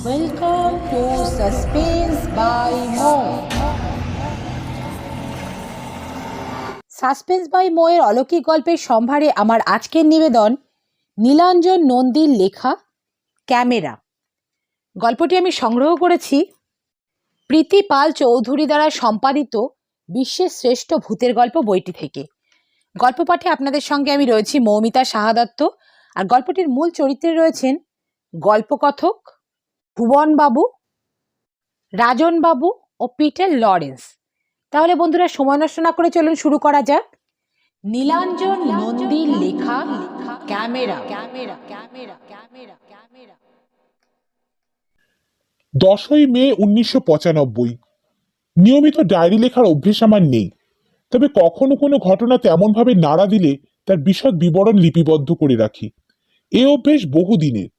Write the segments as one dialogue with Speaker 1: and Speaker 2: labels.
Speaker 1: Welcome to Suspense by Mo. Suspense by Mo এর অলৌকিক গল্পের সম্ভারে আমার আজকের নিবেদন নীলাঞ্জন নন্দীর লেখা ক্যামেরা। গল্পটি আমি সংগ্রহ করেছি প্রীতি পাল চৌধুরী দ্বারা সম্পাদিত বিশ্বের শ্রেষ্ঠ ভূতের গল্প বইটি থেকে। গল্প পাঠে আপনাদের সঙ্গে আমি রয়েছি মৌমিতা সাহা দত্ত, আর গল্পটির মূল চরিত্রে রয়েছেন গল্পকথক ভুবন বাবু, রাজন বাবু ও পিটার লরেন্স। তাহলে বন্ধুরা সময় নষ্ট না করে চলুন শুরু করা যাক। নীলাঞ্জন নন্দীর লেখা ক্যামেরা।
Speaker 2: 10ই মে 1995। নিয়মিত ডায়েরি লেখার অভ্যেস আমার নেই, তবে কখনো কোনো ঘটনা তেমনভাবে নাড়া দিলে তার বিশদ বিবরণ লিপিবদ্ধ করে রাখি। এ অভ্যেস বহুদিনের।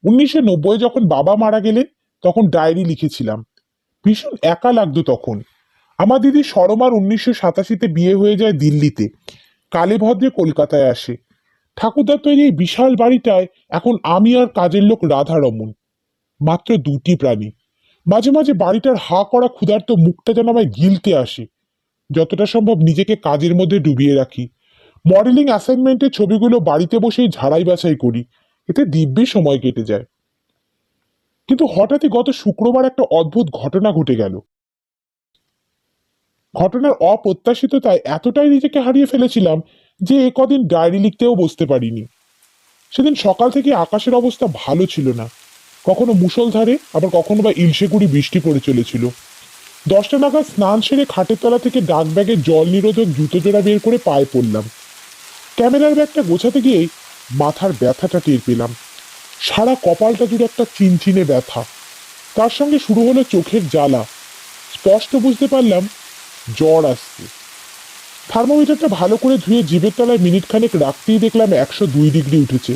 Speaker 2: 1990 যখন বাবা মারা গেলেন তখন ডায়েরি লিখেছিলাম। ভীষণ একা লাগতো তখন। আমার দিদি সরমার 1987-তে বিয়ে হয়ে যায় দিল্লিতে, কালীভদ্রে কলকাতায় আসে। ঠাকুরদার তৈরি এই বিশাল বাড়িটায় এখন আমি আর কাজের লোক রাধারমন, মাত্র দুটি প্রাণী। মাঝে মাঝে বাড়িটার হা করা ক্ষুধার্ত মুখটা যেন আমায় গিলতে আসে। যতটা সম্ভব নিজেকে কাজের মধ্যে ডুবিয়ে রাখি। মডেলিং অ্যাসাইনমেন্টের ছবিগুলো বাড়িতে বসেই ঝাড়াই বাছাই করি, এতে দিব্যি সময় কেটে যায়। কিন্তু হঠাৎই গত শুক্রবার একটা অদ্ভুত ঘটনা ঘটে গেল। ঘটনার অপ্রত্যাশিততায় এতটাই নিজেকে হারিয়ে ফেলেছিলাম যে এ কদিন ডায়েরি লিখতেও বসতে পারিনি। সেদিন সকাল থেকে আকাশের অবস্থা ভালো ছিল না, কখনো মুষলধারে আবার কখনো বা ইলশেগুড়ি বৃষ্টি পড়ে চলেছিল। 10টা নাগাদ স্নান সেরে খাটের তলা থেকে ডাক ব্যাগের জল নিরোধক জুতো জোড়া বের করে পায়ে পড়লাম। ক্যামেরার ব্যাগটা গোছাতে গিয়েই মাথার ব্যথাটা টের পেলাম। সারা কপালটা জুড়ে একটা চিনচিনে ব্যথা, তার সঙ্গে শুরু হলো চোখের জ্বালা। স্পষ্ট বুঝতে পারলাম জ্বর আসছে। থার্মোমিটারটা ভালো করে ধুয়ে জিভের তলায় মিনিট খানেক রাখতেই দেখলাম 102 ডিগ্রি উঠেছে।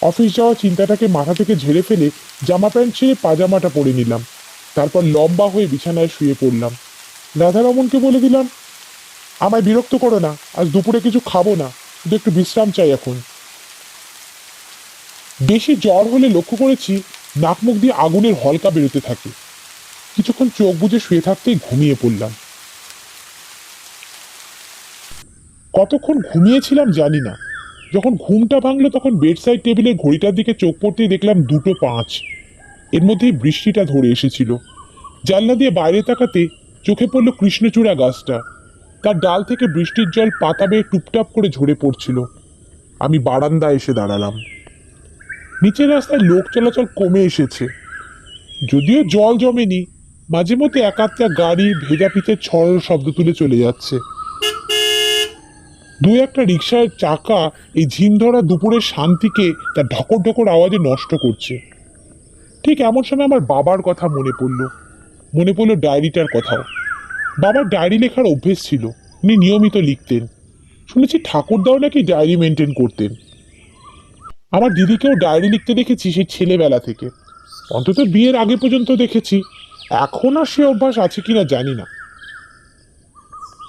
Speaker 2: অফিস যাওয়া চিন্তাটাকে মাথা থেকে ঝেড়ে ফেলে জামা প্যান্ট ছেড়ে পাজামাটা পরে নিলাম। তারপর লম্বা হয়ে বিছানায় শুয়ে পড়লাম। রাধারমনকে বলে দিলাম, আমায় বিরক্ত করো না, আজ দুপুরে কিছু খাবো না, শুধু একটু বিশ্রাম চাই এখন। বেশি জ্বর হলে লক্ষ্য করেছি নাক মুখ দিয়ে আগুনের হলকা বেরোতে থাকে। কিছুক্ষণ চোখ বুজে শুয়ে থাকতেই ঘুমিয়ে পড়লাম। কতক্ষণ ঘুমিয়েছিলাম জানি না। যখন ঘুমটা ভাঙলো তখন বেডসাইড টেবিলের ঘড়িটার দিকে চোখ পড়তেই দেখলাম 2:05। এর মধ্যেই বৃষ্টিটা ধরে এসেছিল। জানলা দিয়ে বাইরে তাকাতে চোখে পড়ল কৃষ্ণচূড়া গাছটা। তার ডাল থেকে বৃষ্টির জল পাতা বেয়ে টুপটাপ করে ঝরে পড়ছিল। আমি বারান্দায় এসে দাঁড়ালাম। নিচের রাস্তায় লোক চলাচল কমে এসেছে, যদিও জল জমেনি। মাঝে মধ্যে একাত্তা গাড়ি ভেজা পিঠের ছড়ার শব্দ তুলে চলে যাচ্ছে। দু একটা রিক্সার চাকা এই ঝিম ধরা দুপুরের শান্তিকে তার ঢকর ঢকর আওয়াজে নষ্ট করছে। ঠিক এমন সময় আমার বাবার কথা মনে পড়লো ডায়েরিটার কথাও। বাবার ডায়েরি লেখার অভ্যেস ছিল, উনি নিয়মিত লিখতেন। শুনেছি ঠাকুরদাও নাকি ডায়েরি মেনটেন করতেন। আমার দিদিকেও ডায়েরি লিখতে দেখেছি সেই ছেলেবেলা থেকে, অন্তত বিয়ের আগে পর্যন্ত দেখেছি। এখন আর সে অভ্যাস আছে কিনা জানি না।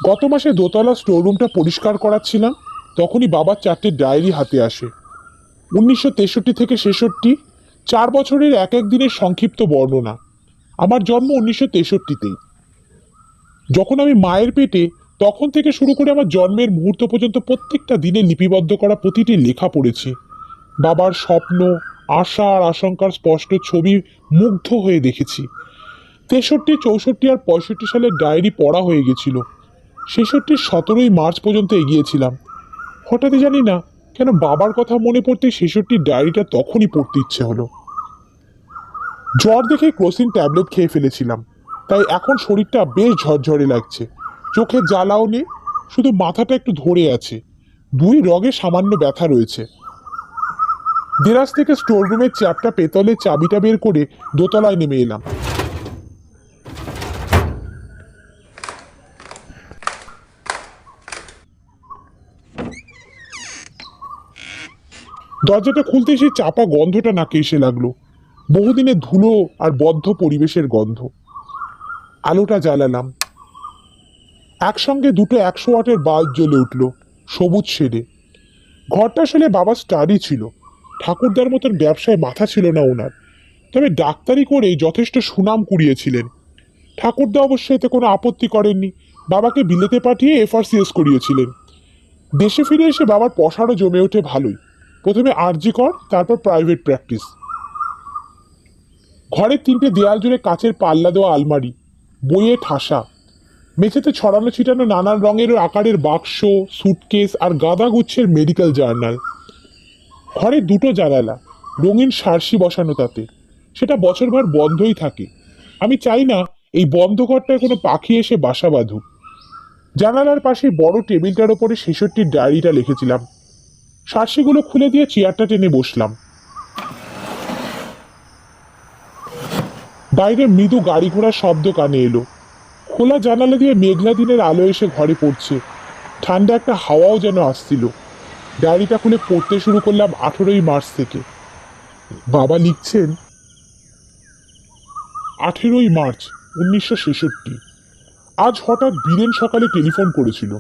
Speaker 2: গত মাসে দোতলা স্টোররুমটা পরিষ্কার করাচ্ছিলাম, তখনই বাবার 4টে ডায়েরি হাতে আসে। 1963 থেকে 66, 4 বছরের এক এক দিনের সংক্ষিপ্ত বর্ণনা। আমার জন্ম 1963-তেই। যখন আমি মায়ের পেটে, তখন থেকে শুরু করে আমার জন্মের মুহূর্ত পর্যন্ত প্রত্যেকটা দিনে লিপিবদ্ধ করা প্রতিটি লেখা পড়েছি। বাবার স্বপ্ন, আশা আর আশঙ্কার স্পষ্ট ছবি মুগ্ধ হয়ে দেখেছি। 63, 64 আর 65 সালের ডায়েরি পড়া হয়ে গেছিল। 66 17ই মার্চ পর্যন্ত এগিয়েছিলাম। হঠাৎই জানি না কেন বাবার কথা মনে পড়তে 66 ডায়েরিটা তখনই পড়তে ইচ্ছে হলো। জ্বর দেখে ক্রোসিন ট্যাবলেট খেয়ে ফেলেছিলাম, তাই এখন শরীরটা বেশ ঝরঝরে লাগছে। চোখের জ্বালাও নেই, শুধু মাথাটা একটু ধরে আছে। দুই রগে সামান্য ব্যথা রয়েছে। দেরাজ থেকে স্টোররুমের চ্যাপটা পেতলের চাবিটা বের করে দোতলায় নেমে এলাম। দরজাটা খুলতে সেই চাপা গন্ধটা নাকে এসে লাগলো। বহুদিনের ধুলো আর বদ্ধ পরিবেশের গন্ধ। আলোটা জ্বালালাম। একসঙ্গে দুটো 100 ওয়াটের বাল্ব জ্বলে উঠল সবুজ শেডে। ঘরটা আসলে বাবার স্টাডি ছিল। ঠাকুরদার মতন ব্যবসায় মাথা ছিল না ওনার। তবে ডাক্তারি করে যথেষ্ট সুনাম কুড়িয়েছিলেন। ঠাকুরদা অবশ্য এতে কোনো আপত্তি করেননি, বাবাকে বিলেতে পাঠিয়ে এফআরসিএস করিয়েছিলেন। দেশে ফিরে এসে বাবার পসারও জমে ওঠে ভালোই। প্রথমে আরজি কর, তারপর প্রাইভেট প্র্যাকটিস। ঘরের 3টে দেয়াল জুড়ে কাচের পাল্লা দেওয়া আলমারি, বইয়ে ঠাসা, মেঝেতে ছড়ানো ছিটানো নানান রঙের ও আকারের বাক্স, সুটকেস আর গাদা গুচ্ছের মেডিকেল জার্নাল। ঘরে 2টো জানালা, রঙিন সার্সি বসানো তাতে, সেটা বছরভর বন্ধই থাকে। আমি চাই না এই বন্ধ ঘরটায় কোনো পাখি এসে বাসা বাঁধুক। জানালার পাশে বড় টেবিলটার ওপরে 66 ডায়েরিটা লিখেছিলাম। সার্সিগুলো খুলে দিয়ে চেয়ারটা টেনে বসলাম। বাইরে মৃদু গাড়ি ঘোড়ার শব্দ কানে এলো। খোলা জানালা দিয়ে মেঘলা দিনের আলো এসে ঘরে পড়ছে। ঠান্ডা একটা হাওয়াও যেন আসছিল। ডায়েরিটা খুলে পড়তে শুরু করলাম 18ই মার্চ থেকে। বাবা লিখছেন, 18ই মার্চ 1966। আজ হঠাৎ বীরেন সকালে টেলিফোন করেছিল।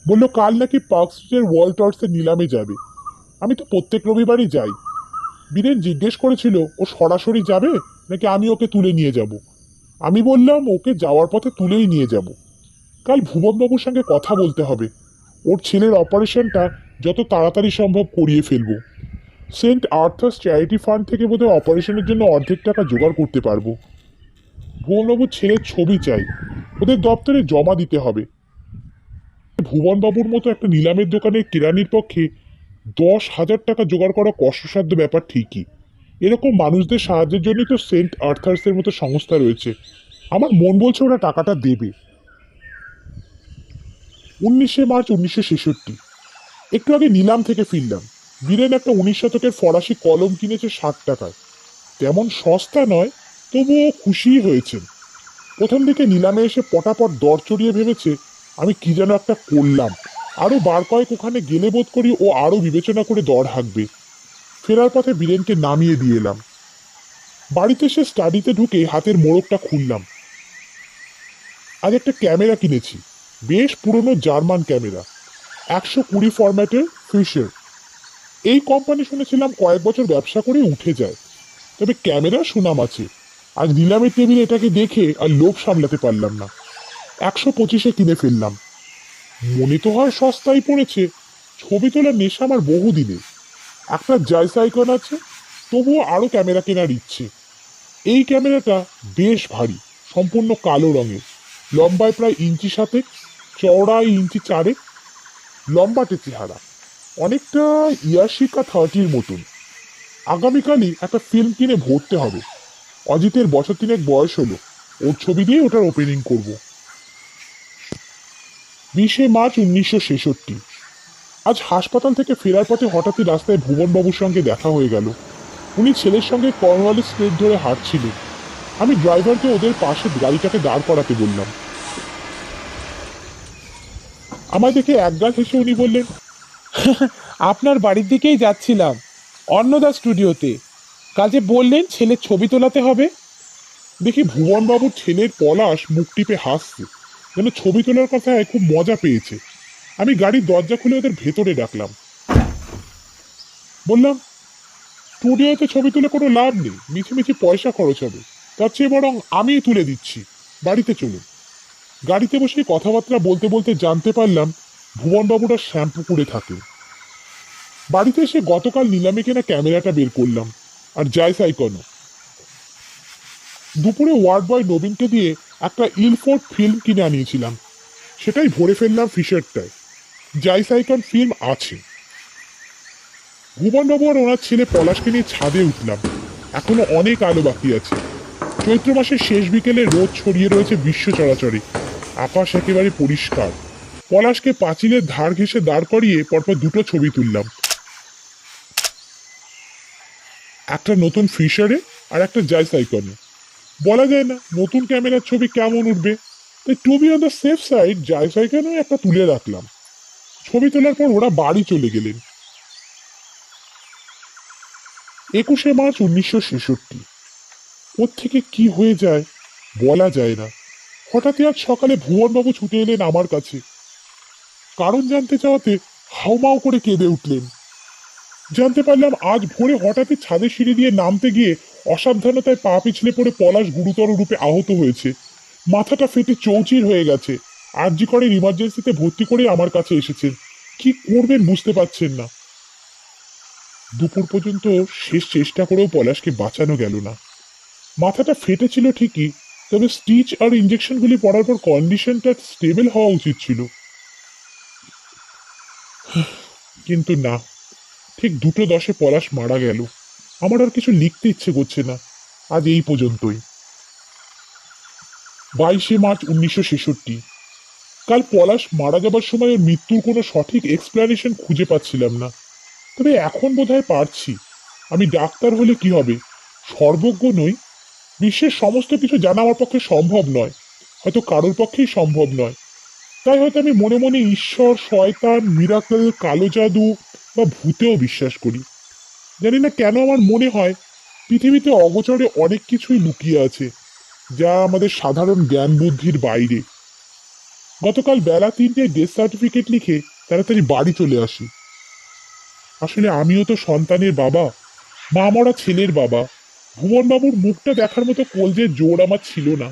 Speaker 2: বলল কাল নাকি পার্ক স্ট্রিটের ওয়ালটর্সে নিলামে যাবে। আমি তো প্রত্যেক রবিবারই যাই। বীরেন জিজ্ঞেস করেছিল ও সরাসরি যাবে নাকি আমি ওকে তুলে নিয়ে যাব। আমি বললাম ওকে যাওয়ার পথে তুলেই নিয়ে যাব। কাল ভুবনবাবুর সঙ্গে কথা বলতে হবে। ওর ছেলের অপারেশনটা যত তাড়াতাড়ি সম্ভব করিয়ে ফেলবো। সেন্ট আর্থার্স চ্যারিটি ফান্ড থেকে বোধহয় অপারেশনের জন্য অর্ধেক টাকা জোগাড় করতে পারবো। ভুবনবাবুর ছেলের ছবি চাই, ওদের দপ্তরে জমা দিতে হবে। ভুবনবাবুর মতো একটা নিলামের দোকানের কেরানির পক্ষে 10,000 টাকা জোগাড় করা কষ্টসাধ্য ব্যাপার ঠিকই। এরকম মানুষদের সাহায্যের জন্যই তো সেন্ট আর্থার্সের মতো সংস্থা রয়েছে। আমার মন বলছে ওরা টাকাটা দেবে। 19শে মার্চ 1966। একটু আগে নিলাম থেকে ফিরলাম। বীরেন একটা 19 শতকের ফরাসি কলম কিনেছে 60 টাকায়। তেমন সস্তা নয়, তবুও খুশি হয়েছেন। প্রথম দিকে নিলামে এসে পটাপট দর চড়িয়ে ভেবেছে আমি কি যেন একটা করলাম। আরো বার কয়েক ওখানে গেলে বোধ করি ও আরো বিবেচনা করে দর হাঁকবে। ফেরার পথে বীরেনকে নামিয়ে দিয়ে এলাম। বাড়িতে এসে স্টাডিতে ঢুকে হাতের মোড়কটা খুললাম। আজ একটা ক্যামেরা কিনেছি, বেশ পুরনো জার্মান ক্যামেরা, 120 ফরম্যাটের ফিশার। এই কোম্পানি শুনেছিলাম কয়েক বছর ব্যবসা করে উঠে যায়, তবে ক্যামেরা সুনাম আছে। আজ নিলামের টেবিলে এটাকে দেখে আর লোভ সামলাতে পারলাম না। 125-এ কিনে ফেললাম। মনে তো হয় সস্তায় পড়েছে, ছবি তোলার নেশা আমার বহুদিনে। একটা জাইসাইকন আছে, তবুও আরো ক্যামেরা কেনার ইচ্ছে। এই ক্যামেরাটা বেশ ভারী, সম্পূর্ণ কালো রঙের, লম্বায় প্রায় 1.7 ইঞ্চি, চওড়ায় 1.4 ইঞ্চি, লম্বাটে চেহারা, অনেকটা ইয়াশিকা 30-র মতন। আগামীকালই একটা ফিল্ম কিনে ভরতে হবে। অজিতের বছর 3 বয়স হলো, ওর ছবি দিয়ে ওটার ওপেনিং করব। 20শে মার্চ 1966। আজ হাসপাতাল থেকে ফেরার পথে হঠাৎই রাস্তায় ভুবনবাবুর সঙ্গে দেখা হয়ে গেল। উনি ছেলের সঙ্গে কর্নওয়ালিস স্ট্রিট ধরে হাঁটছিলেন। আমি ড্রাইভারকে ওদের পাশে গাড়িটাকে দাঁড় করাতে বললাম। আমায় দেখে একগাল হেসে উনি বললেন, আপনার বাড়ির দিকেই যাচ্ছিলাম, অন্নদা স্টুডিওতে। কাজে বললেন ছেলের ছবি তোলাতে হবে। দেখি ভুবনবাবুর ছেলের পলাশ মুখ টিপে হাসছে, যেন ছবি তোলার কথায় খুব মজা পেয়েছে। আমি গাড়ির দরজা খুলে ওদের ভেতরে ডাকলাম। বললাম, স্টুডিওতে ছবি তুলে কোনো লাভ নেই, মিছিমিছি পয়সা খরচ হবে। তার চেয়ে বরং আমিই তুলে দিচ্ছি, বাড়িতে চলুন। গাড়িতে বসে কথাবার্তা বলতে বলতে জানতে পারলাম ভুবনবাবুরা শ্যাম্পুপুরে থাকেন। বাড়িতে এসে গতকাল নিলামে কেনা ক্যামেরাটা বের করলাম, আর জাইসাইকনও। দুপুরে ওয়ার্ড বয় নবীনকে দিয়ে একটা ইলফোর্ড ফিল্ম কিনে আনিয়েছিলাম, সেটাই ভরে ফেললাম ফিশারটায়। জাইসাইকন ফিল্ম আছে। ভুবনবাবু আর ওনার ছেলে পলাশকে নিয়ে ছাদে উঠলাম। এখনো অনেক আলো বাকি আছে। চৈত্র মাসের শেষ বিকেলে রোদ ছড়িয়ে রয়েছে বিশ্ব চরাচরে। আকাশ একেবারে পরিষ্কার। পলাশকে পাঁচিলের ধার ঘেঁষে দাঁড় করিয়ে পরপর 2টো ছবি তুললাম, একটা নতুন ফিশারে আর একটা জাইসাইকনে। বলা যায় না নতুন ক্যামেরার ছবি কেমন উঠবে, তাই to be on the safe side জাইসাইকনেও একটা তুলে রাখলাম। ছবি তোলার পর ওরা বাড়ি চলে গেলেন। 21শে মার্চ 1966। ওর থেকে কি হয়ে যায় বলা যায় না। হঠাৎই আজ সকালে ভুবনবাবু ছুটে এলেন আমার কাছে। কারণ জানতে চাওয়াতে হাউমাউ করে কেঁদে উঠলেন। জানতে পারলাম আজ ভোরে হঠাৎই ছাদের সিঁড়ি দিয়ে নামতে গিয়ে অসাবধানতায় পা পিছলে পড়ে পলাশ গুরুতর রূপে আহত হয়েছে, মাথাটা ফেটে চৌচির হয়ে গেছে। আরজি করের ইমার্জেন্সিতে ভর্তি করে আমার কাছে এসেছেন। কি করবেন বুঝতে পারছেন না। দুপুর পর্যন্ত শেষ চেষ্টা করেও পলাশকে বাঁচানো গেল না। মাথাটা ফেটেছিল ঠিকই, তবে স্টিচ আর ইঞ্জেকশনগুলি পড়ার পর কন্ডিশনটা স্টেবল হওয়া উচিত ছিল। কিন্তু না, ঠিক 2:10 পলাশ মারা গেল। আমার আর কিছু লিখতে ইচ্ছে করছে না। আজ এই পর্যন্তই। 22 মার্চ 1966। কাল পলাশ মারা যাবার সময় ওর মৃত্যুর কোনো সঠিক এক্সপ্লেনেশন খুঁজে পাচ্ছিলাম না। তবে এখন বোধহয় পারছি। আমি ডাক্তার হলে কি হবে, সর্বজ্ঞ নই। বিশ্বের সমস্ত কিছু জানা আমার পক্ষে সম্ভব নয়, হয়তো কারোর পক্ষেই সম্ভব নয়। তাই হয়তো আমি মনে মনে ঈশ্বর, শয়তান, মিরাকল, কালো জাদু বা ভূতেও বিশ্বাস করি। জানি না কেন আমার মনে হয় পৃথিবীতে অগোচরে অনেক কিছুই লুকিয়ে আছে, যা আমাদের সাধারণ জ্ঞান বুদ্ধির বাইরে। গতকাল বেলা 3টায় ডেথ সার্টিফিকেট লিখে তাড়াতাড়ি বাড়ি চলে আসি। আসলে আমিও তো সন্তানের বাবা, মা মরা ছেলের বাবা। ভুবনবাবুর মুখটা দেখার মতো কলজের জোর আমার ছিল না।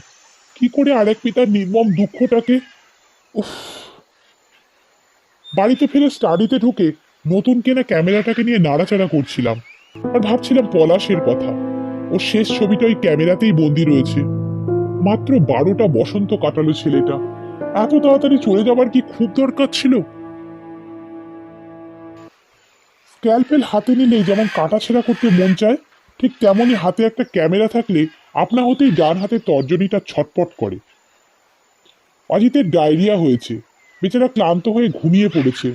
Speaker 2: কি করে আরেক পিতার নির্মম দুঃখটাকে। উফ। বাড়িতে ফিরে স্টাডিতে ঢুকে নতুন কেনা ক্যামেরাটাকে নিয়ে নাড়াচাড়া করছিলাম, আর ভাবছিলাম পলাশের কথা। ওর শেষ ছবিটা ওই ক্যামেরাতেই বন্দি রয়েছে। মাত্র 12টা বসন্ত কাটালো ছেলেটা। এত তাড়াতাড়ি চলে যাবার কি খুব দরকার ছিল? স্ক্যালপেল হাতে নিলেই যেমন কাটাছেঁড়া করতে মন চায়, ঠিক তেমনই হাতে একটা ক্যামেরা থাকলে আপনা হতেই ডান হাতের তর্জনীটা ছটপট করে। অজিতের ডায়রিয়া হয়েছে, বেচারা ক্লান্ত হয়ে ঘুমিয়ে পড়েছে,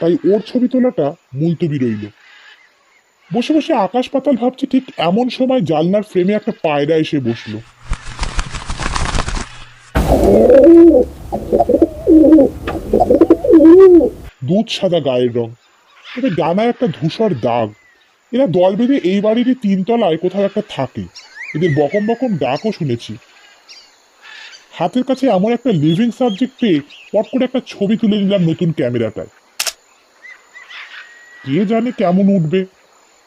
Speaker 2: তাই ওর ছবি তোলাটা মুলতবি রইল। বসে বসে আকাশ পাতাল ভাবছি, ঠিক এমন সময় জানলার ফ্রেমে একটা পায়রা এসে বসলো। দুধ সাদা গায়ের রং, তবে ডানায় একটা ধূসর দাগ। এরা দল বেঁধে এই বাড়িরই 3 তলায় কোথাও একটা থাকে। এদের বকম বকম ডাকও শুনেছি। হাতের কাছে এমন একটা লিভিং সাবজেক্ট পেয়ে পট করে একটা ছবি তুলে নিলাম নতুন ক্যামেরাটায়। কে জানে কেমন উঠবে।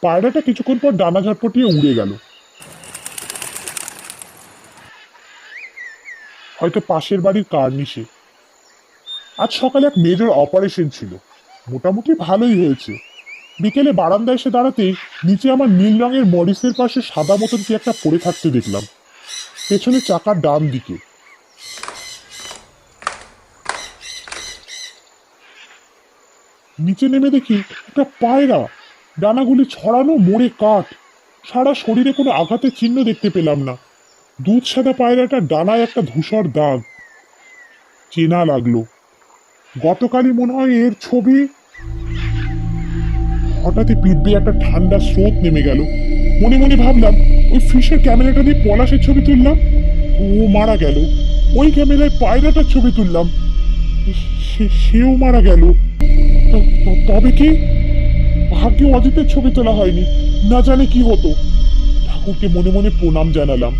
Speaker 2: পায়রাটা কিছুক্ষণ পর ডানা ঝটপটিয়ে উড়ে গেল। হয়তো পাশের বাড়ির কার্নিশে। আজ সকালে এক মেজর অপারেশন ছিল, মোটামুটি ভালোই হয়েছে। বিকেলে বারান্দায় এসে দাঁড়াতেই নিচে আমার নীল রঙের মরিসের পাশে সাদা মতন কি একটা পড়ে থাকতে দেখলাম, পেছনে চাকার ডান দিকে। নিচে নেমে দেখি একটা পায়রা, ডানাগুলি ছড়ানো, মোড়ে কাঠ। সারা শরীরে কোনো আঘাতের চিহ্ন দেখতে পেলাম না। দুধ সাদা পায়রাটার ডানায় একটা ধূসর দাগ। চেনা লাগলো, গতকালই মনে হয় এর ছবি। হঠাৎই পিঠে একটা ঠান্ডা স্রোত নেমে গেল। মনে মনে ভাবলাম, ওই ফিশের ক্যামেরাটা দিয়ে পলাশের ছবি তুললাম, ও মারা গেল। ওই ক্যামেরায় পায়রাটার ছবি তুললাম, সেও মারা গেল। তবে কি ভাগ্যে অজিতের ছবি তোলা হয়নি, না জানে কি হতো। ঠাকুরকে মনে মনে প্রণাম জানালাম।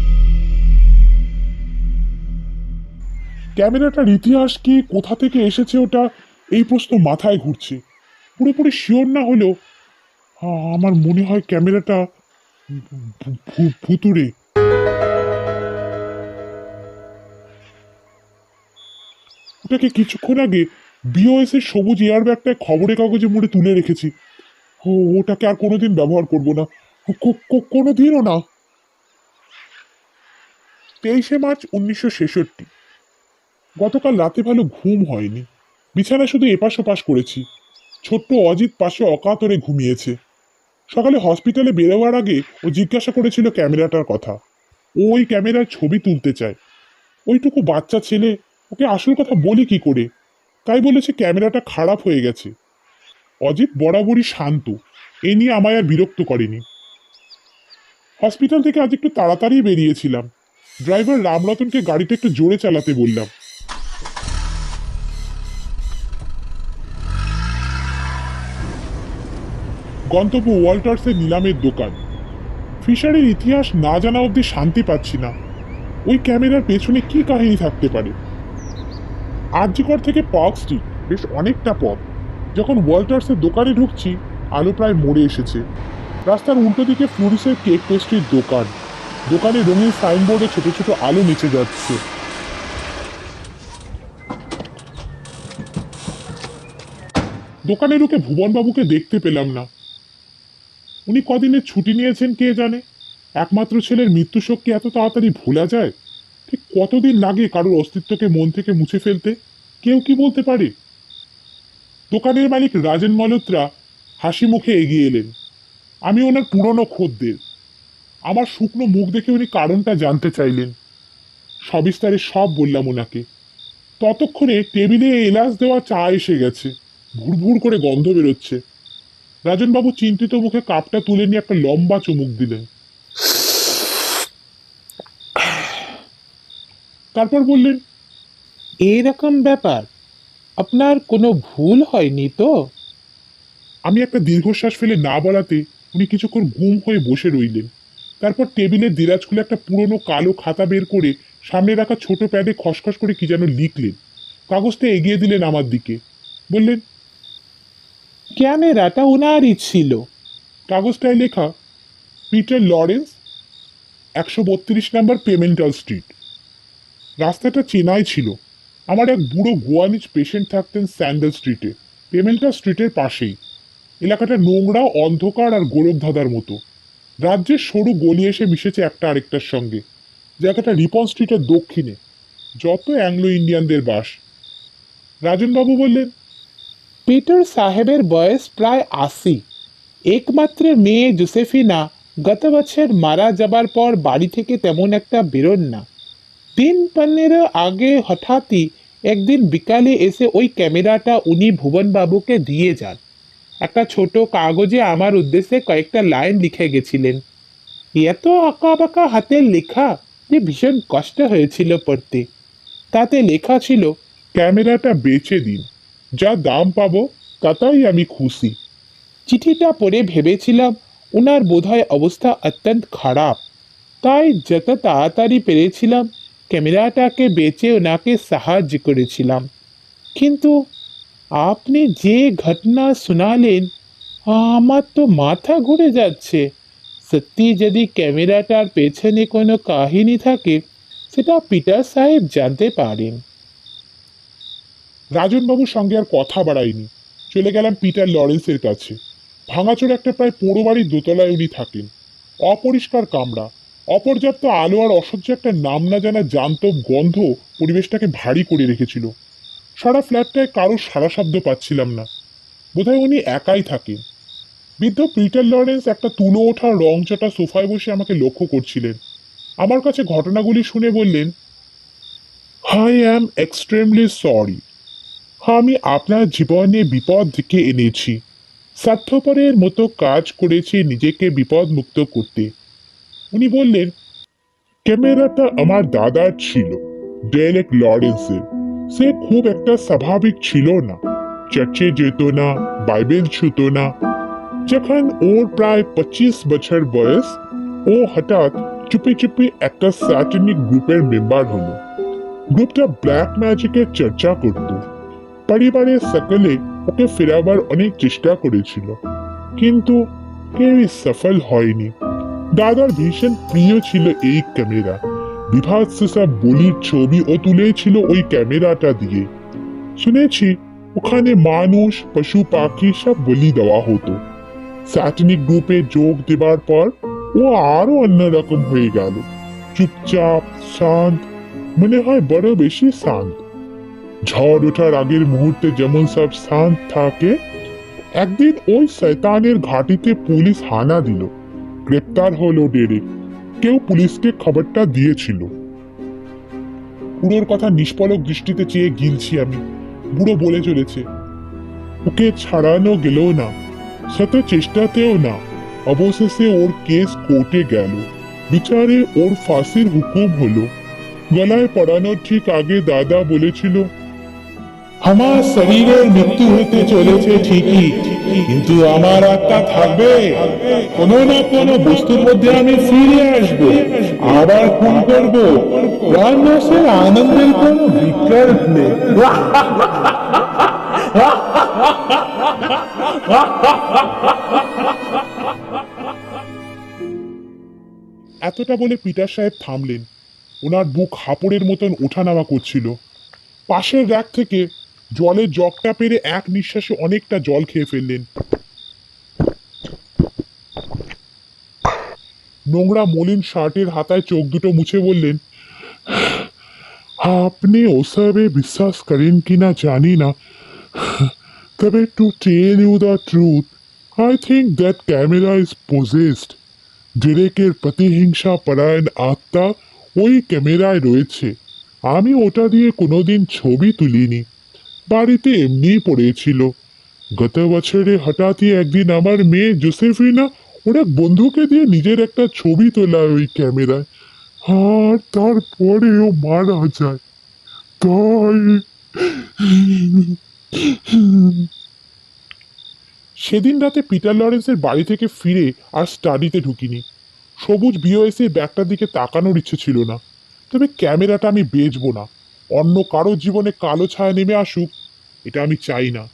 Speaker 2: ক্যামেরাটার ইতিহাস কি, কোথা থেকে এসেছে ওটা, এই প্রশ্ন মাথায় ঘুরছে। পুরোপুরি শিওর না হলেও আমার মনে হয় ক্যামেরাটা ভুতুড়ে। ওটাকে কিছুক্ষণ আগে বিওএস এর সবুজ এয়ার ব্যাগটায় খবরের কাগজে মুড়ে তুলে রেখেছি। ওটাকে আর কোনোদিন ব্যবহার করব না, কোনোদিনও না। 23 মার্চ 1966। গতকাল রাতে ভালো ঘুম হয়নি, বিছানা শুধু এপাশ ওপাশ করেছি। ছোট্ট অজিত পাশে অকাতরে ঘুমিয়েছে। সকালে হসপিটালে বেরোবার আগে ও জিজ্ঞাসা করেছিল ক্যামেরাটার কথা। ও ওই ক্যামেরার ছবি তুলতে চায়। ওইটুকু বাচ্চা ছেলে, ওকে আসল কথা বলি কি করে? তাই বলেছে ক্যামেরাটা খারাপ হয়ে গেছে। অজিত বরাবরই শান্ত, এ নিয়ে আমায় আর বিরক্ত করেনি। হসপিটাল থেকে আজ একটু তাড়াতাড়ি বেরিয়েছিলাম। ড্রাইভার রামরতনকে গাড়িটা একটু জোরে চালাতে বললাম। গন্তব্য ওয়াল্টার্সের নিলামের দোকান। ফিশারের ইতিহাস না জানা অবধি শান্তি পাচ্ছি না। ওই ক্যামেরার পেছনে কি কাহিনী থাকতে পারে? আরজিকর থেকে পার্ক স্ট্রিট বেশ অনেকটা পথ। যখন ওয়াল্টার্সের দোকানে ঢুকছি, আলো প্রায় মরে এসেছে। রাস্তার উল্টো দিকে ফ্লোরিসের কেক পেস্ট্রির দোকান। দোকানে রঙিন সাইনবোর্ডে ছোট ছোট আলো নিচে যাচ্ছে। দোকানে ঢুকে ভুবনবাবুকে দেখতে পেলাম না। উনি কদিনের ছুটি নিয়েছেন কে জানে। একমাত্র ছেলের মৃত্যু শোক কি এত তাড়াতাড়ি ভোলা যায়? ঠিক কতদিন লাগে কারোর অস্তিত্বকে মন থেকে মুছে ফেলতে, কেউ কি বলতে পারে? দোকানের মালিক রাজেন মালহোত্রা হাসি মুখে এগিয়ে এলেন। আমি ওনার পুরনো খদ্দের। আমার শুকনো মুখ দেখে উনি কারণটা জানতে চাইলেন। সবিস্তারে সব বললাম ওনাকে। ততক্ষণে টেবিলে এলাচ দেওয়া চা এসে গেছে। ভুরভুর করে গন্ধ বেরোচ্ছে। রাজনবাবু চিন্তিত মুখে কাপটা তুলে নিয়ে একটা লম্বা চুমুক দিলেন। তারপর বললেন,
Speaker 3: এরকম ব্যাপার, আপনার কোনো ভুল হয়নি তো?
Speaker 2: আমি একটা দীর্ঘশ্বাস ফেলে না বলাতে উনি কিছুক্ষণ গুম হয়ে বসে রইলেন। তারপর টেবিলের দেরাজ খুলে একটা পুরনো কালো খাতা বের করে সামনে রাখা ছোট প্যাডে খসখস করে কি যেন লিখলেন। কাগজটা এগিয়ে দিলেন আমার দিকে। বললেন,
Speaker 3: ক্যামেরাটা ওনারই ছিল।
Speaker 2: কাগজটায় লেখা, পিটার লরেন্স, 132 নম্বর পেমেন্টাল স্ট্রিট। রাস্তাটা চেনাই ছিল। আমার এক বুড়ো গোয়ানিজ পেশেন্ট থাকতেন স্যান্ডেল স্ট্রিটে, পেমেন্টাল স্ট্রিটের পাশেই। এলাকাটা নোংরা, অন্ধকার আর গোরখধাঁধার মতো। রাজ্যের সরু গলি এসে মিশেছে একটা আরেকটার সঙ্গে। জায়গাটা রিপন স্ট্রিটের দক্ষিণে। যত অ্যাংলো ইন্ডিয়ানদের বাস। রাজনবাবু বললেন,
Speaker 3: পিটার সাহেবের বয়স প্রায় 80। একমাত্র মেয়ে জোসেফিনা গত বছর মারা যাবার পর বাড়ি থেকে তেমন একটা বেরোন না। 3-15 আগে হঠাৎই একদিন বিকালে এসে ওই ক্যামেরাটা উনি ভুবনবাবুকে দিয়ে যান। একটা ছোট কাগজে আমার উদ্দেশ্যে কয়েকটা লাইন লিখে গেছিলেন। এত আঁকা বাঁকা হাতের লেখা যে ভীষণ কষ্ট হয়েছিল পড়তে। তাতে লেখা ছিল,
Speaker 2: ক্যামেরাটা বেচে দিন, যা দাম পাবো তাতেই আমি খুশি।
Speaker 3: চিঠিটা পড়ে ভেবেছিলাম ওনার বোধহয় অবস্থা অত্যন্ত খারাপ, তাই যত তাড়াতাড়ি পেরেছিলাম ক্যামেরাটাকে বেচে ওনাকে সাহায্য করেছিলাম। কিন্তু আপনি যে ঘটনা শোনালেন, আমার তো মাথা ঘুরে যাচ্ছে। সত্যি যদি ক্যামেরাটার পেছনে কোনো কাহিনী থাকে, সেটা পিটার সাহেব জানতে পারেন।
Speaker 2: রাজনবাবুর সঙ্গে আর কথা বাড়াইনি। চলে গেলাম পিটার লরেন্সের কাছে। ভাঙাচোর একটা প্রায় পোড়ো বাড়ির দোতলায় উনি থাকেন। অপরিষ্কার কামরা, অপর্যাপ্ত আলো আর অসহ্য একটা নাম না জানা জান্তব গন্ধ পরিবেশটাকে ভারী করে রেখেছিল। সারা ফ্ল্যাটটায় কারো সারা শব্দ পাচ্ছিলাম না। বোধহয় উনি একাই থাকেন। বৃদ্ধ পিটার লরেন্স একটা তুলো ওঠা রংচটা সোফায় বসে আমাকে লক্ষ্য করছিলেন। আমার কাছে ঘটনাগুলি শুনে বললেন, আই অ্যাম এক্সট্রিমলি সরি। আমি আপনার জীবনে বিপদ ডেকে এনেছি। স্বার্থপরের মতো কাজ করেছি নিজেকে বিপদ মুক্ত করতে। উনি বললেন, ক্যামেরাটা আমার দাদার ছিল, ডেরেক লরেন্সের। সে খুব একটা স্বাভাবিক ছিল না। চার্চে যেত না, বাইবেল ছুতো না। যখন ওর প্রায় 25 বছর বয়স, ও হঠাৎ চুপি চুপি একটা স্যাটানিক গ্রুপের মেম্বার হলো। গ্রুপটা ব্ল্যাক ম্যাজিকের চর্চা করত। পরিবারের সকলে ওকে ফেরাবার অনেক চেষ্টা করেছিল, কিন্তু কেউই সফল হয়নি। দাদার ভীষণ প্রিয় ছিল এই ক্যামেরা। বিভৎস সব বলির ছবি ও তুলেছিল ওই ক্যামেরাটা দিয়ে। শুনেছি ওখানে মানুষ, পশু পাখি সব বলি দেওয়া হতো। স্যাটানিক গ্রুপে যোগ দেবার পর ও আরো অন্যরকম হয়ে গেল। চুপচাপ, শান্ত, মনে হয় বড় বেশি শান্ত। ঝড় ওঠার আগের মুহূর্তে যেমন সব শান্ত থাকে, একদিন ওই শয়তানের ঘাটিতে পুলিশ হানা দিল। গ্রেপ্তার হলো ডেরেক। কেউ পুলিশকে খবরটা দিয়েছিল। বুড়োর কথা নিষ্পলক দৃষ্টিতে চেয়ে গিলছি আমি। বুড়ো বলে চলেছে, ওকে ছাড়ানো গেল না, শত চেষ্টাতেও না। অবশেষে ওর কেস কোর্টে গেল। বিচারে ওর ফাঁসির হুকুম হলো। গলায় পড়ানোর ঠিক আগে দাদা বলেছিল,
Speaker 3: আমার শরীরের মৃত্যু হতে চলেছে ঠিকই, কিন্তু আমার আত্মা থাকবে। কোনো না কোনো বস্তুর মধ্যে আমি ফিরে আসবো, আবার খুন করবো। প্রাণনাশের আনন্দের কোনো বিকল্প নেই।
Speaker 2: এতটা বলে পিটার সাহেব থামলেন। ওনার বুক হাঁপড়ের মতন ওঠানামা করছিল। পাশের র্যাক থেকে জলের জগটা পেরে এক নিঃশ্বাসে অনেকটা জল খেয়ে ফেললেন। নোংরা মলিন শার্টের হাতায় চোখ দুটো মুছে বললেন, আপনি ওসবে বিশ্বাস করেন কিনা জানি না, তবে to tell you the truth, I think that camera is possessed. ডেরেকের প্রতিহিংসা পরায়ণ আত্মা ওই ক্যামেরায় রয়েছে। আমি ওটা দিয়ে কোনোদিন ছবি তুলিনি, বাড়িতে এমনিই পড়েছিল। গত বছরে হঠাৎই একদিন আমার মেয়ে জোসেফিনা ওর এক বন্ধুকে দিয়ে নিজের একটা ছবি তোলা ওই ক্যামেরায়, আর তারপরেও মারা যায়। তাই সেদিন রাতে পিটার লরেন্সের বাড়ি থেকে ফিরে আর স্টাডিতে ঢুকিনি। সবুজ বিওএসির ব্যাগটার দিকে তাকানোর ইচ্ছে ছিল না। তবে ক্যামেরাটা আমি বেচবো না। অন্য কারোর জীবনে কালো ছায়া নেমে আসুক, এটা আমি চাই না।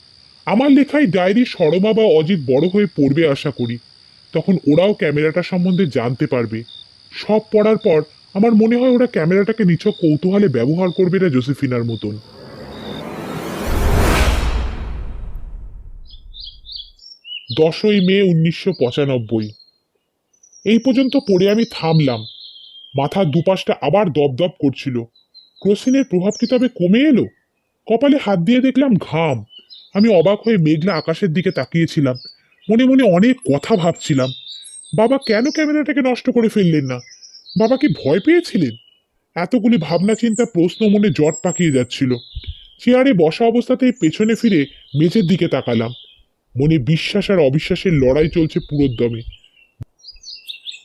Speaker 2: আমার লেখায় ডায়েরি সরমা বা অজিত বড় হয়ে পড়বে আশা করি। তখন ওরাও ক্যামেরাটা সম্বন্ধে জানতে পারবে। সব পড়ার পর আমার মনে হয় ওরা ক্যামেরাটাকে নিছক কৌতূহলে ব্যবহার করবে না, জোসেফিনার মতন। 10ই মে 1995। এই পর্যন্ত পড়ে আমি থামলাম। মাথার দুপাশটা আবার দপদপ করছিল। ক্রোসিনের প্রভাব কি তবে কমে এলো? কপালে হাত দিয়ে দেখলাম ঘাম। আমি অবাক হয়ে মেঘলা আকাশের দিকে তাকিয়েছিলাম। মনে মনে অনেক কথা ভাবছিলাম। বাবা কেন ক্যামেরাটাকে নষ্ট করে ফেললেন না? বাবা কি ভয় পেয়েছিলেন? এতগুলি ভাবনা চিন্তা প্রশ্ন মনে জট পাকিয়ে যাচ্ছিল। চেয়ারে বসা অবস্থাতেই পেছনে ফিরে মেঝের দিকে তাকালাম। মনে বিশ্বাস আর অবিশ্বাসের লড়াই চলছে পুরোদমে।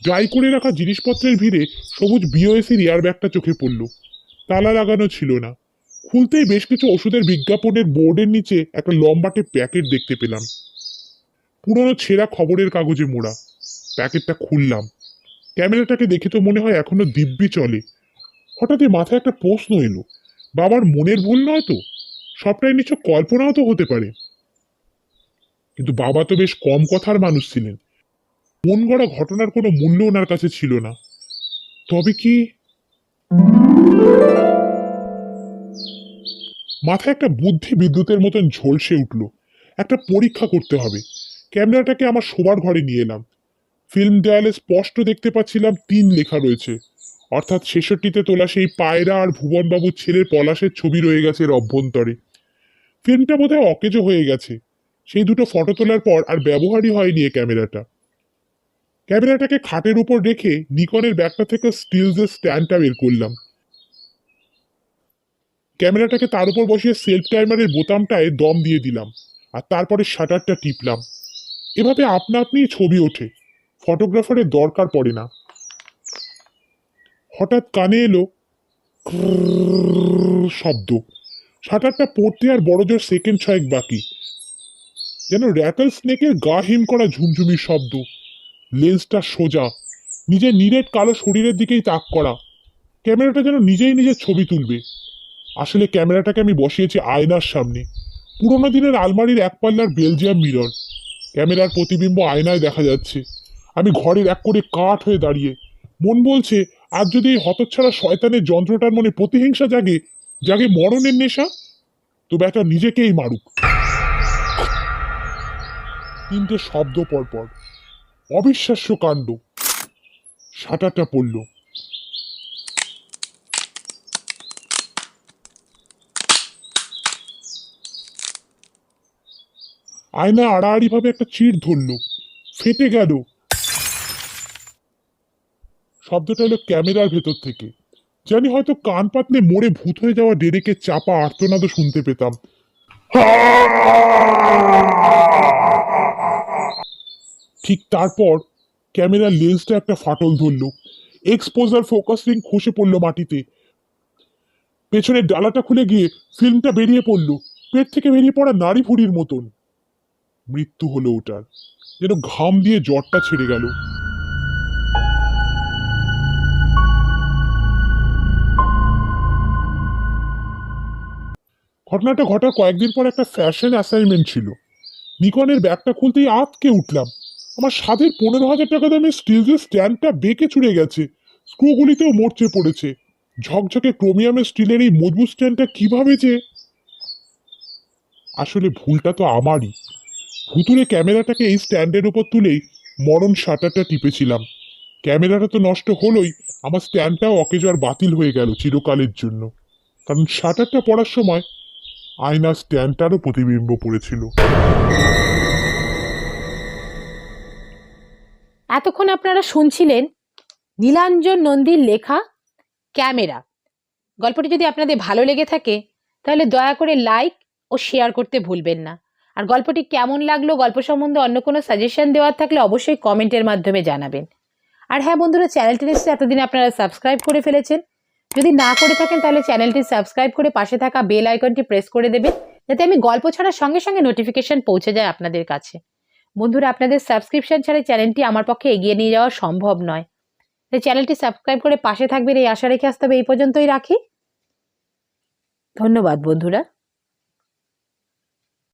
Speaker 2: ড্রাই করে রাখা জিনিসপত্রের ভিড়ে সবুজ বিওএসির এয়ার ব্যাগটা চোখে পড়ল। তালা লাগানো ছিল না। খুলতেই বেশ কিছু ওষুধের বিজ্ঞাপনের বোর্ডের নিচে একটা লম্বাটে প্যাকেট দেখতে পেলাম, পুরনো ছেঁড়া খবরের কাগজে মোড়া। প্যাকেটটা খুললাম। ক্যামেরাটাকে দেখে তো মনে হয় এখনো দিব্যি চলে। হঠাৎই মাথায় একটা প্রশ্ন এলো, বাবার মনের ভুল নয় তো? সবটাই নিছক কল্পনাও তো হতে পারে। কিন্তু বাবা তো বেশ কম কথার মানুষ ছিলেন। মন গড়া ঘটনার কোনো মূল্য ওনার কাছে ছিল না। তবে কি মাথায় একটা বুদ্ধি বিদ্যুতের মতন ঝলসে উঠল। একটা পরীক্ষা করতে হবে। ক্যামেরাটাকে আমার শোবার ঘরে নিয়ে এলাম। ফিল্ম দেয়ালে স্পষ্ট দেখতে পাচ্ছিলাম 3 লেখা রয়েছে, অর্থাৎ 66তে তোলা সেই পায়রা আর ভুবনবাবুর ছেলের পলাশের ছবি রয়ে গেছে এর অভ্যন্তরে। ফিল্মটা বোধহয় অকেজো হয়ে গেছে। সেই দুটো ফটো তোলার পর আর ব্যবহারই হয়নি এ ক্যামেরাটা। ক্যামেরাটাকে খাটের উপর রেখে নিকনের ব্যাগটা থেকে স্টিলসের স্ট্যান্ডটা বের করলাম। ক্যামেরাটাকে তার উপর বসিয়ে সেলফ টাইমারের বোতামটায় দম দিয়ে দিলাম, আর তারপরে শাটারটা টিপলাম। এভাবে আপনা আপনি ছবি ওঠে, ফটোগ্রাফারের দরকার পড়ে না। হঠাৎ কানে এলো শব্দ। শাটারটা পড়তে আর বড় জোর সেকেন্ড 6 বাকি। যেন র্যাটল স্নেকের গা হিম করা ঝুমঝুমির শব্দ। লেন্সটা সোজা, নিজের নিরেট কালো শরীরের দিকেই তাক করা। ক্যামেরাটা যেন নিজেই নিজের ছবি তুলবে। আসলে ক্যামেরাটাকে আমি বসিয়েছি আয়নার সামনে। পুরোনো দিনের আলমারির এক পাল্লার বেলজিয়াম মিরর। ক্যামেরার প্রতিবিম্ব আয়নায় দেখা যাচ্ছে। আমি ঘরের এক করে কাঠ হয়ে দাঁড়িয়ে। মন বলছে, আজ যদি এই হতচ্ছাড়া শয়তানের যন্ত্রটার মনে প্রতিহিংসা জাগে, জাগে মরণের নেশা, তো ব্যাটা নিজেকেই মারুক। 3টে শব্দ পরপর। অবিশ্বাস্য কাণ্ড। শাটারটা পড়ল। আয়না আড়াআড়ি ভাবে একটা চিড় ধরল, ফেটে গেল। শব্দটা এলো ক্যামেরার ভেতর থেকে। জানি হয়তো কান পাতলে মরে ভূত হয়ে যাওয়া ডেরেকের চাপা আর্তনাদও শুনতে পেতাম। ঠিক তারপর ক্যামেরার লেন্সটা একটা ফাটল ধরল। এক্সপোজার ফোকাস রিং খসে পড়লো মাটিতে। পেছনের ডালাটা খুলে গিয়ে ফিল্মটা বেরিয়ে পড়লো, পেট থেকে বেরিয়ে পড়া নাড়ি ভুড়ির মতন। মৃত্যু হলো ওটার। যেন ঘাম দিয়ে জ্বরটা ছেড়ে গেল। ঘটনাটা ঘটার কয়েকদিন পর একটা ফ্যাশন অ্যাসাইনমেন্ট ছিল। নিকনের ব্যাগটা খুলতেই আঁতকে উঠলাম। আমার 15,000 টাকা দামের স্টিলসের স্ট্যান্ডটা বেঁকে চুড়ে গেছে। স্ক্রুগুলিতেও মরচে পড়েছে। ঝকঝকে ক্রোমিয়ামের স্টিলের এই মজবুত স্ট্যান্ডটা কিভাবে যে... আসলে ভুলটা তো আমারই। ভুতুরে ক্যামেরাটাকে এই স্ট্যান্ডের উপর তুলেই মরণ শাটারটা টিপেছিলাম। ক্যামেরাটা তো নষ্ট হলোই, আমার স্ট্যান্ডটাও অকেজো আর বাতিল হয়ে গেল চিরকালের জন্য। কারণ শাটারটা পড়ার সময় আয়নার স্ট্যান্ডটারও প্রতিবিম্ব পড়েছিল।
Speaker 1: এতক্ষণ আপনারা শুনছিলেন নীলাঞ্জন নন্দীর লেখা ক্যামেরা। গল্পটি যদি আপনাদের ভালো লেগে থাকে তাহলে দয়া করে লাইক ও শেয়ার করতে ভুলবেন না। আর গল্পটি কেমন লাগলো, গল্প সম্বন্ধে অন্য কোনো সাজেশন দেওয়ার থাকলে অবশ্যই কমেন্টের মাধ্যমে জানাবেন। আর হ্যাঁ বন্ধুরা, চ্যানেলটি নিশ্চয়ই এতদিন আপনারা সাবস্ক্রাইব করে ফেলেছেন। যদি না করে থাকেন তাহলে চ্যানেলটি সাবস্ক্রাইব করে পাশে থাকা বেল আইকনটি প্রেস করে দেবেন, যাতে আমি গল্প ছাড়ার সঙ্গে সঙ্গে নোটিফিকেশন পৌঁছে যায় আপনাদের কাছে। বন্ধুরা, আপনাদের সাবস্ক্রিপশন ছাড়া চ্যানেলটি আমার পক্ষে এগিয়ে নিয়ে যাওয়া সম্ভব নয়, তাই চ্যানেলটি সাবস্ক্রাইব করে পাশে থাকবেন এই আশা রেখে আসতে হবে। এই পর্যন্তই রাখি। ধন্যবাদ বন্ধুরা।